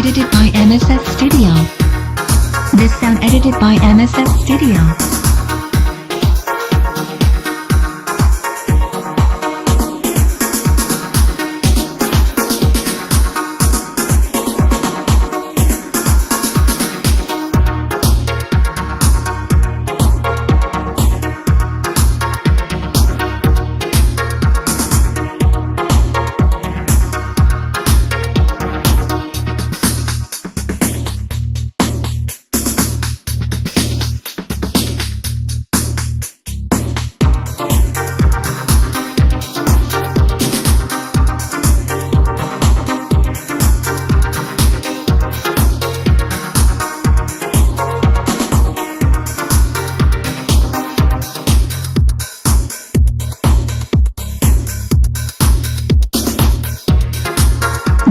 edited by MSS Studio. This sound edited by MSS Studio.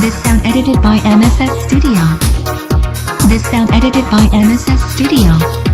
This sound edited by MSS Studio. This sound edited by MSS Studio.